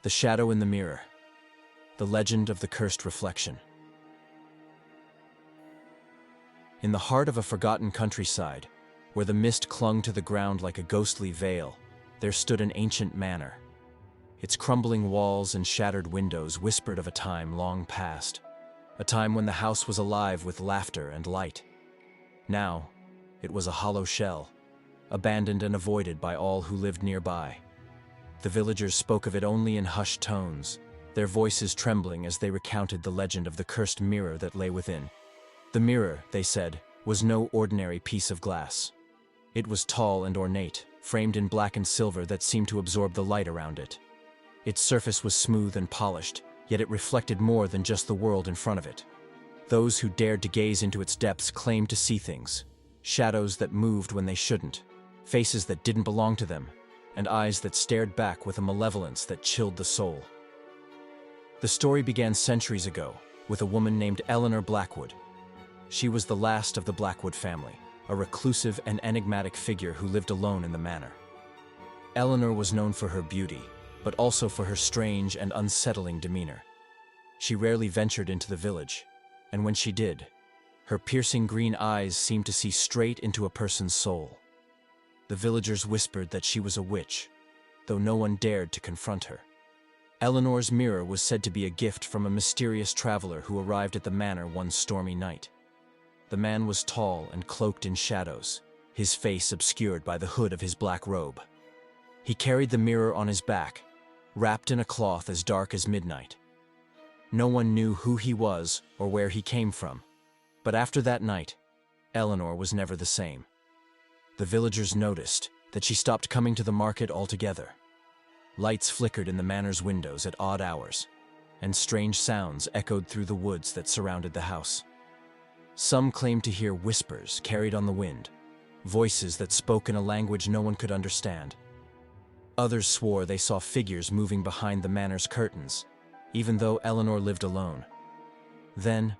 The Shadow in the Mirror. The Legend of the Cursed Reflection. In the heart of a forgotten countryside, where the mist clung to the ground like a ghostly veil, there stood an ancient manor. Its crumbling walls and shattered windows whispered of a time long past, a time when the house was alive with laughter and light. Now, it was a hollow shell, abandoned and avoided by all who lived nearby. The villagers spoke of it only in hushed tones, their voices trembling as they recounted the legend of the cursed mirror that lay within. The mirror, they said, was no ordinary piece of glass. It was tall and ornate, framed in black and silver that seemed to absorb the light around it. Its surface was smooth and polished, yet it reflected more than just the world in front of it. Those who dared to gaze into its depths claimed to see things, shadows that moved when they shouldn't, faces that didn't belong to them, and eyes that stared back with a malevolence that chilled the soul. The story began centuries ago, with a woman named Eleanor Blackwood. She was the last of the Blackwood family, a reclusive and enigmatic figure who lived alone in the manor. Eleanor was known for her beauty, but also for her strange and unsettling demeanor. She rarely ventured into the village, and when she did, her piercing green eyes seemed to see straight into a person's soul. The villagers whispered that she was a witch, though no one dared to confront her. Eleanor's mirror was said to be a gift from a mysterious traveler who arrived at the manor one stormy night. The man was tall and cloaked in shadows, his face obscured by the hood of his black robe. He carried the mirror on his back, wrapped in a cloth as dark as midnight. No one knew who he was or where he came from, but after that night, Eleanor was never the same. The villagers noticed that she stopped coming to the market altogether. Lights flickered in the manor's windows at odd hours, and strange sounds echoed through the woods that surrounded the house. Some claimed to hear whispers carried on the wind, voices that spoke in a language no one could understand. Others swore they saw figures moving behind the manor's curtains, even though Eleanor lived alone. Then,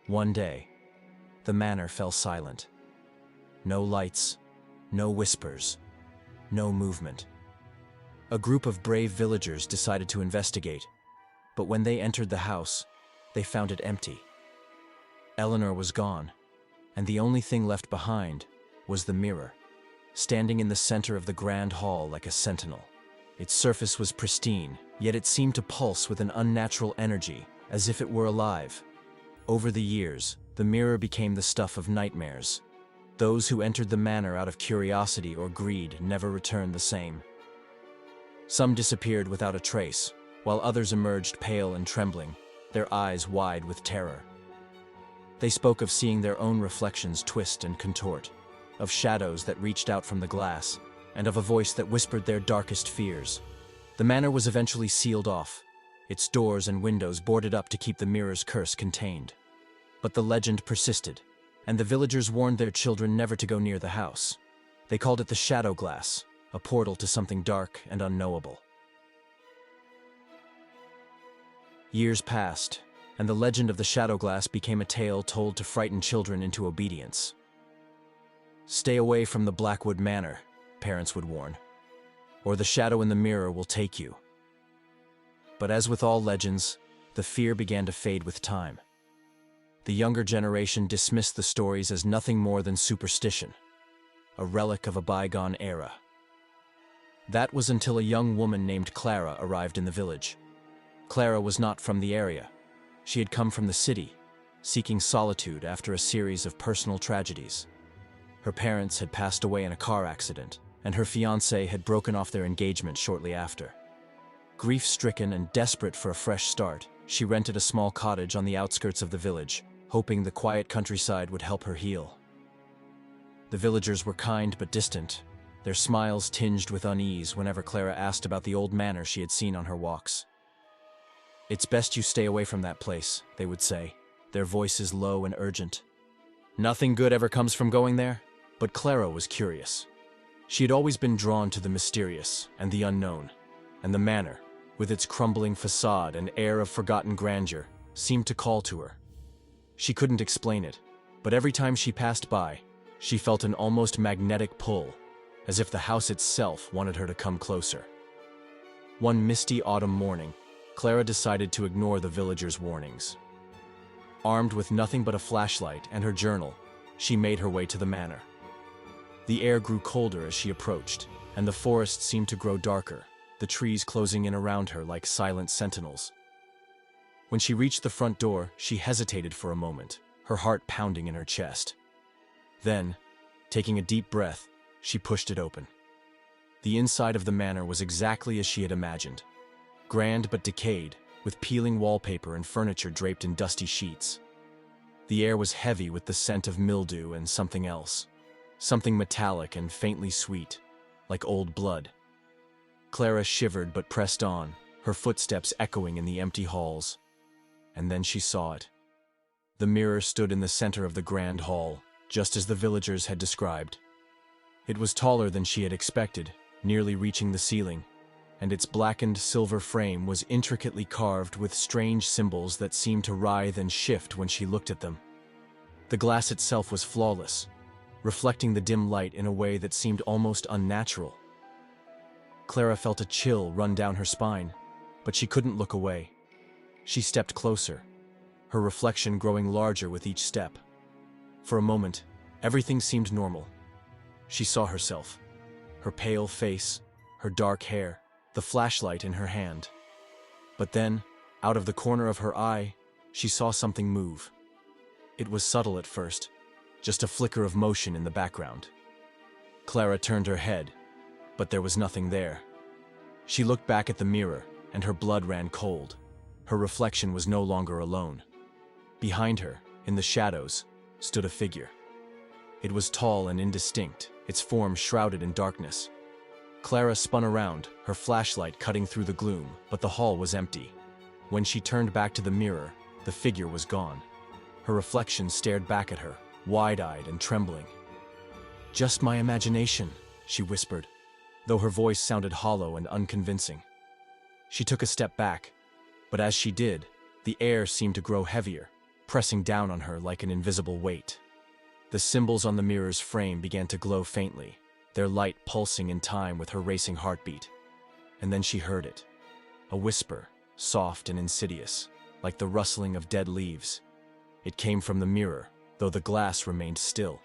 one day, the manor fell silent. No lights, no whispers, no movement. A group of brave villagers decided to investigate, but when they entered the house, they found it empty. Eleanor was gone, and the only thing left behind was the mirror, standing in the center of the grand hall like a sentinel. Its surface was pristine, yet it seemed to pulse with an unnatural energy, as if it were alive. Over the years, the mirror became the stuff of nightmares. Those who entered the manor out of curiosity or greed never returned the same. Some disappeared without a trace, while others emerged pale and trembling, their eyes wide with terror. They spoke of seeing their own reflections twist and contort, of shadows that reached out from the glass, and of a voice that whispered their darkest fears. The manor was eventually sealed off, its doors and windows boarded up to keep the mirror's curse contained. But the legend persisted, and the villagers warned their children never to go near the house. They called it the Shadow Glass, a portal to something dark and unknowable. Years passed, and the legend of the Shadow Glass became a tale told to frighten children into obedience. "Stay away from the Blackwood Manor," parents would warn, "or the shadow in the mirror will take you." But as with all legends, the fear began to fade with time. The younger generation dismissed the stories as nothing more than superstition, a relic of a bygone era. That was until a young woman named Clara arrived in the village. Clara was not from the area. She had come from the city, seeking solitude after a series of personal tragedies. Her parents had passed away in a car accident, and her fiancé had broken off their engagement shortly after. Grief-stricken and desperate for a fresh start, she rented a small cottage on the outskirts of the village, hoping the quiet countryside would help her heal. The villagers were kind but distant, their smiles tinged with unease whenever Clara asked about the old manor she had seen on her walks. "It's best you stay away from that place," they would say, their voices low and urgent. Nothing good ever comes from going there, but Clara was curious. She had always been drawn to the mysterious and the unknown, and the manor, with its crumbling facade and air of forgotten grandeur, seemed to call to her. She couldn't explain it, but every time she passed by, she felt an almost magnetic pull, as if the house itself wanted her to come closer. One misty autumn morning, Clara decided to ignore the villagers' warnings. Armed with nothing but a flashlight and her journal, she made her way to the manor. The air grew colder as she approached, and the forest seemed to grow darker, the trees closing in around her like silent sentinels. When she reached the front door, she hesitated for a moment, her heart pounding in her chest. Then, taking a deep breath, she pushed it open. The inside of the manor was exactly as she had imagined. Grand but decayed, with peeling wallpaper and furniture draped in dusty sheets. The air was heavy with the scent of mildew and something else. Something metallic and faintly sweet, like old blood. Clara shivered but pressed on, her footsteps echoing in the empty halls. And then she saw it. The mirror stood in the center of the grand hall, just as the villagers had described. It was taller than she had expected, nearly reaching the ceiling, and its blackened silver frame was intricately carved with strange symbols that seemed to writhe and shift when she looked at them. The glass itself was flawless, reflecting the dim light in a way that seemed almost unnatural. Clara felt a chill run down her spine, but she couldn't look away. She stepped closer, her reflection growing larger with each step. For a moment, everything seemed normal. She saw herself, her pale face, her dark hair, the flashlight in her hand. But then, out of the corner of her eye, she saw something move. It was subtle at first, just a flicker of motion in the background. Clara turned her head, but there was nothing there. She looked back at the mirror, and her blood ran cold. Her reflection was no longer alone. Behind her, in the shadows, stood a figure. It was tall and indistinct, its form shrouded in darkness. Clara spun around, her flashlight cutting through the gloom, but the hall was empty. When she turned back to the mirror, the figure was gone. Her reflection stared back at her, wide-eyed and trembling. "Just my imagination," she whispered, though her voice sounded hollow and unconvincing. She took a step back, but as she did, the air seemed to grow heavier, pressing down on her like an invisible weight. The symbols on the mirror's frame began to glow faintly, their light pulsing in time with her racing heartbeat. And then she heard it. A whisper, soft and insidious, like the rustling of dead leaves. It came from the mirror, though the glass remained still.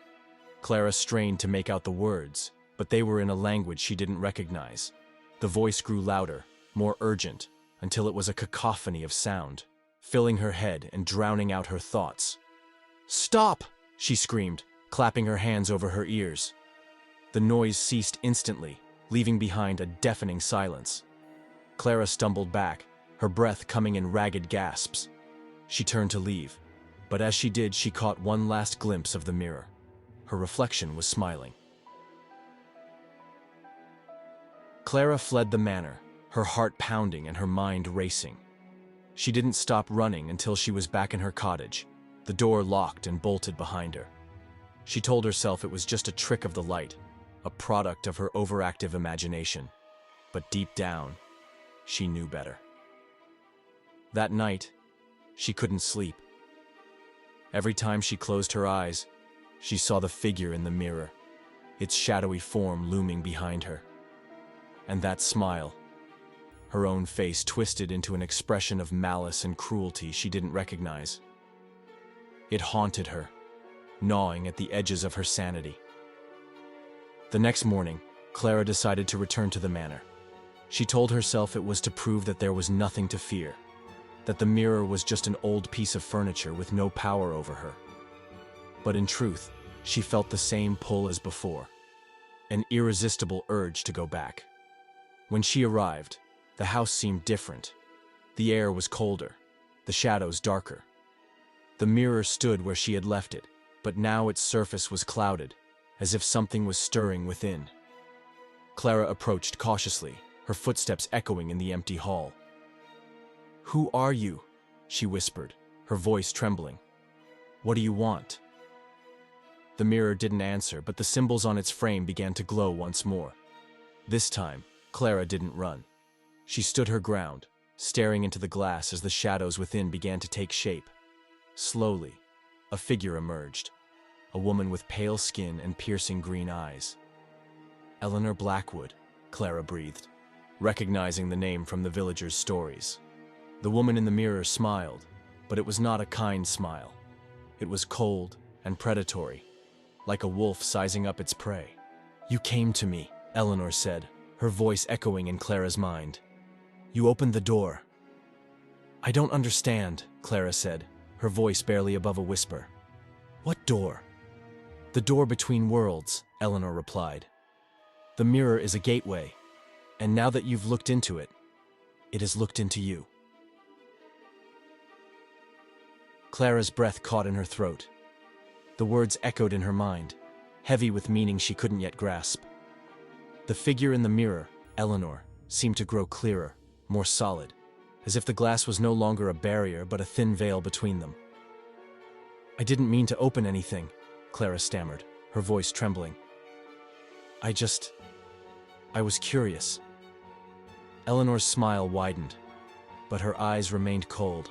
Clara strained to make out the words, but they were in a language she didn't recognize. The voice grew louder, more urgent, until it was a cacophony of sound, filling her head and drowning out her thoughts. "Stop!" she screamed, clapping her hands over her ears. The noise ceased instantly, leaving behind a deafening silence. Clara stumbled back, her breath coming in ragged gasps. She turned to leave, but as she did, she caught one last glimpse of the mirror. Her reflection was smiling. Clara fled the manor, her heart pounding and her mind racing. She didn't stop running until she was back in her cottage, the door locked and bolted behind her. She told herself it was just a trick of the light, a product of her overactive imagination. But deep down, she knew better. That night, she couldn't sleep. Every time she closed her eyes, she saw the figure in the mirror, its shadowy form looming behind her. And that smile, her own face twisted into an expression of malice and cruelty she didn't recognize. It haunted her, gnawing at the edges of her sanity. The next morning, Clara decided to return to the manor. She told herself it was to prove that there was nothing to fear, that the mirror was just an old piece of furniture with no power over her. But in truth, she felt the same pull as before, an irresistible urge to go back. When she arrived, the house seemed different. The air was colder, the shadows darker. The mirror stood where she had left it, but now its surface was clouded, as if something was stirring within. Clara approached cautiously, her footsteps echoing in the empty hall. "Who are you?" she whispered, her voice trembling. "What do you want?" The mirror didn't answer, but the symbols on its frame began to glow once more. This time, Clara didn't run. She stood her ground, staring into the glass as the shadows within began to take shape. Slowly, a figure emerged, a woman with pale skin and piercing green eyes. "Eleanor Blackwood," Clara breathed. recognizing the name from the villagers' stories. The woman in the mirror smiled, but it was not a kind smile. It was cold and predatory, like a wolf sizing up its prey. "You came to me," Eleanor said, her voice echoing in Clara's mind. "You opened the door." "I don't understand," Clara said, her voice barely above a whisper. "What door?" "The door between worlds," Eleanor replied. "The mirror is a gateway, and now that you've looked into it, it has looked into you." Clara's breath caught in her throat. The words echoed in her mind, heavy with meaning she couldn't yet grasp. The figure in the mirror, Eleanor, seemed to grow clearer, more solid, as if the glass was no longer a barrier but a thin veil between them. "I didn't mean to open anything," Clara stammered, her voice trembling. I was curious." Eleanor's smile widened, but her eyes remained cold.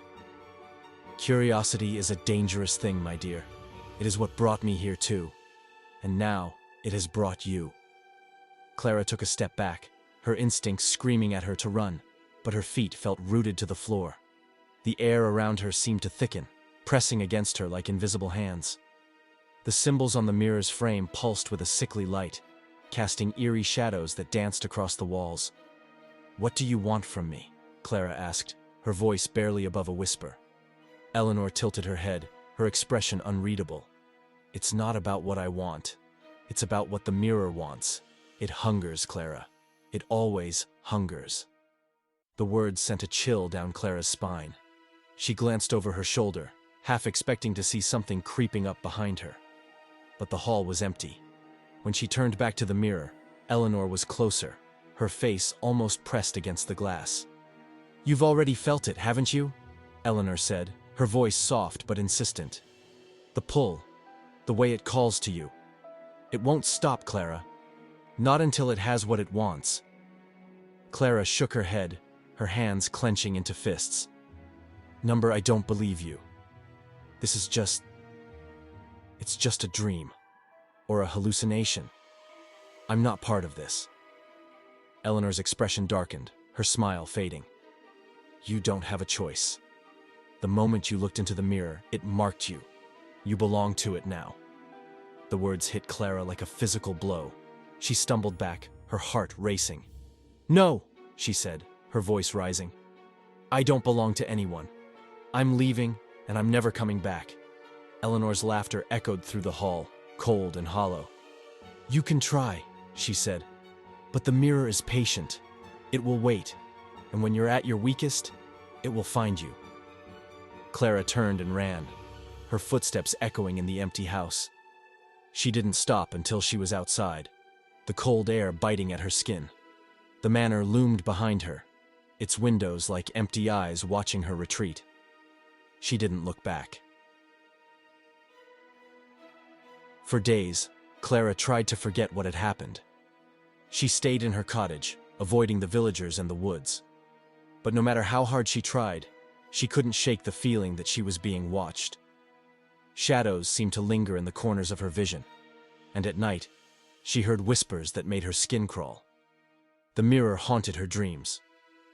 "Curiosity is a dangerous thing, my dear. It is what brought me here too, and now it has brought you." Clara took a step back, her instincts screaming at her to run, but her feet felt rooted to the floor. The air around her seemed to thicken, pressing against her like invisible hands. The symbols on the mirror's frame pulsed with a sickly light, casting eerie shadows that danced across the walls. "What do you want from me?" Clara asked, her voice barely above a whisper. Eleanor tilted her head, her expression unreadable. "It's not about what I want. It's about what the mirror wants. It hungers, Clara. It always hungers." The words sent a chill down Clara's spine. She glanced over her shoulder, half expecting to see something creeping up behind her. But the hall was empty. When she turned back to the mirror, Eleanor was closer, her face almost pressed against the glass. "You've already felt it, haven't you?" Eleanor said, her voice soft but insistent. "The pull, the way it calls to you. It won't stop, Clara. Not until it has what it wants." Clara shook her head, her hands clenching into fists. "I don't believe you. This is it's just a dream. Or a hallucination. I'm not part of this." Eleanor's expression darkened, her smile fading. "You don't have a choice. The moment you looked into the mirror, it marked you. You belong to it now." The words hit Clara like a physical blow. She stumbled back, her heart racing. "No," she said, her voice rising. "I don't belong to anyone. I'm leaving, and I'm never coming back." Eleanor's laughter echoed through the hall, cold and hollow. "You can try," she said, "but the mirror is patient. It will wait, and when you're at your weakest, it will find you." Clara turned and ran, her footsteps echoing in the empty house. She didn't stop until she was outside, the cold air biting at her skin. The manor loomed behind her, its windows like empty eyes watching her retreat. She didn't look back. For days, Clara tried to forget what had happened. She stayed in her cottage, avoiding the villagers and the woods. But no matter how hard she tried, she couldn't shake the feeling that she was being watched. Shadows seemed to linger in the corners of her vision, and at night, she heard whispers that made her skin crawl. The mirror haunted her dreams.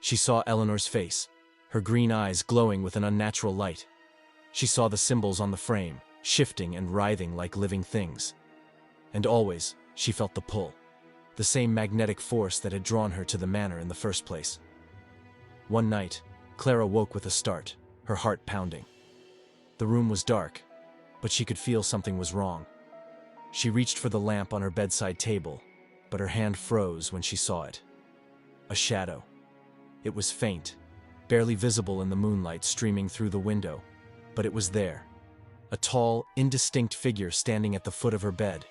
She saw Eleanor's face, her green eyes glowing with an unnatural light. She saw the symbols on the frame, shifting and writhing like living things. And always, she felt the pull, the same magnetic force that had drawn her to the manor in the first place. One night, Clara woke with a start, her heart pounding. The room was dark, but she could feel something was wrong. She reached for the lamp on her bedside table, but her hand froze when she saw it. A shadow. It was faint, barely visible in the moonlight streaming through the window, but it was there. A tall, indistinct figure standing at the foot of her bed.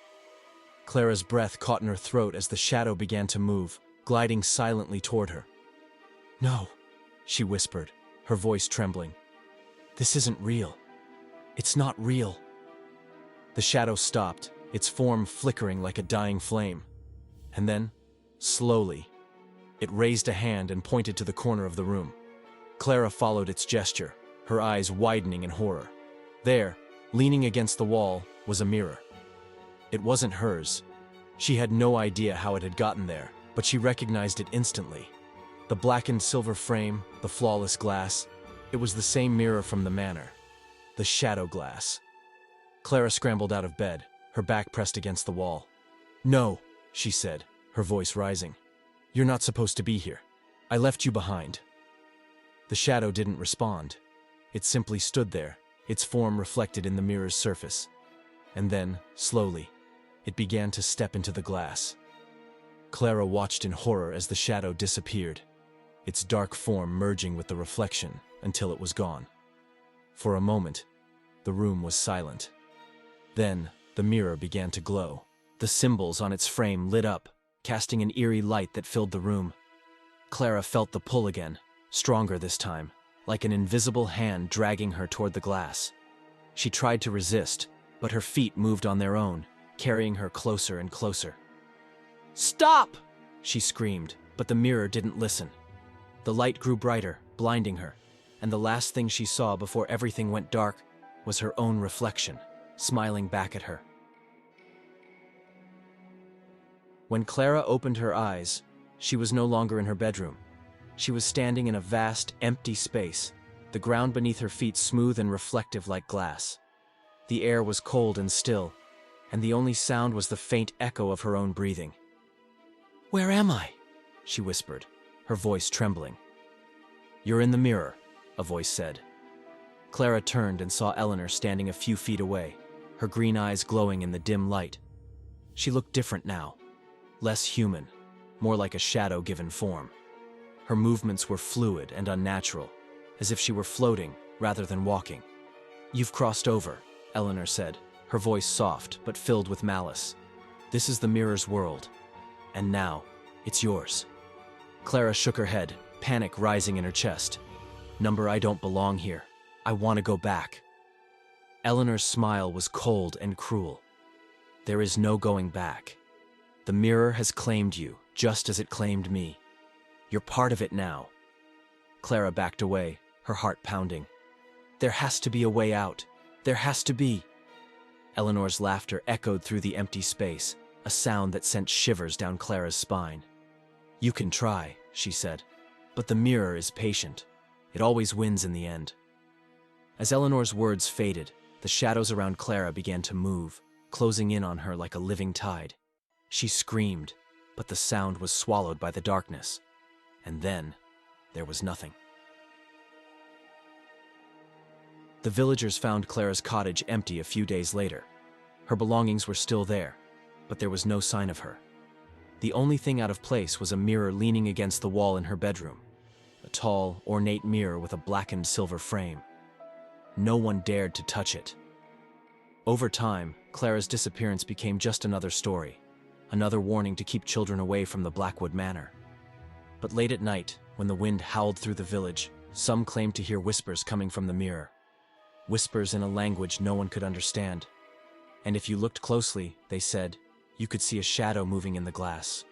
Clara's breath caught in her throat as the shadow began to move, gliding silently toward her. "No," she whispered, her voice trembling. "This isn't real. It's not real." The shadow stopped, its form flickering like a dying flame. And then, slowly, it raised a hand and pointed to the corner of the room. Clara followed its gesture, her eyes widening in horror. There, leaning against the wall, was a mirror. It wasn't hers. She had no idea how it had gotten there, but she recognized it instantly. The blackened silver frame, the flawless glass, it was the same mirror from the manor. The shadow glass. Clara scrambled out of bed, her back pressed against the wall. "No," she said, her voice rising. "You're not supposed to be here. I left you behind." The shadow didn't respond. It simply stood there, its form reflected in the mirror's surface. And then, slowly, it began to step into the glass. Clara watched in horror as the shadow disappeared, its dark form merging with the reflection until it was gone. For a moment, the room was silent. Then, the mirror began to glow. The symbols on its frame lit up, casting an eerie light that filled the room. Clara felt the pull again, stronger this time, like an invisible hand dragging her toward the glass. She tried to resist, but her feet moved on their own, carrying her closer and closer. "Stop!" she screamed, but the mirror didn't listen. The light grew brighter, blinding her, and the last thing she saw before everything went dark was her own reflection, smiling back at her. When Clara opened her eyes, she was no longer in her bedroom. She was standing in a vast, empty space, the ground beneath her feet smooth and reflective like glass. The air was cold and still, and the only sound was the faint echo of her own breathing. "Where am I?" she whispered, her voice trembling. "You're in the mirror," a voice said. Clara turned and saw Eleanor standing a few feet away, her green eyes glowing in the dim light. She looked different now, less human, more like a shadow given form. Her movements were fluid and unnatural, as if she were floating rather than walking. "You've crossed over," Eleanor said, her voice soft but filled with malice. "This is the mirror's world, and now it's yours." Clara shook her head, panic rising in her chest. "Number, I don't belong here. I want to go back." Eleanor's smile was cold and cruel. "There is no going back. The mirror has claimed you, just as it claimed me. You're part of it now." Clara backed away, her heart pounding. "There has to be a way out. There has to be." Eleanor's laughter echoed through the empty space, a sound that sent shivers down Clara's spine. "You can try," she said, "but the mirror is patient. It always wins in the end." As Eleanor's words faded, the shadows around Clara began to move, closing in on her like a living tide. She screamed, but the sound was swallowed by the darkness. And then, there was nothing. The villagers found Clara's cottage empty a few days later. Her belongings were still there, but there was no sign of her. The only thing out of place was a mirror leaning against the wall in her bedroom, a tall, ornate mirror with a blackened silver frame. No one dared to touch it. Over time, Clara's disappearance became just another story, another warning to keep children away from the Blackwood Manor. But late at night, when the wind howled through the village, some claimed to hear whispers coming from the mirror. Whispers in a language no one could understand. And if you looked closely, they said, you could see a shadow moving in the glass.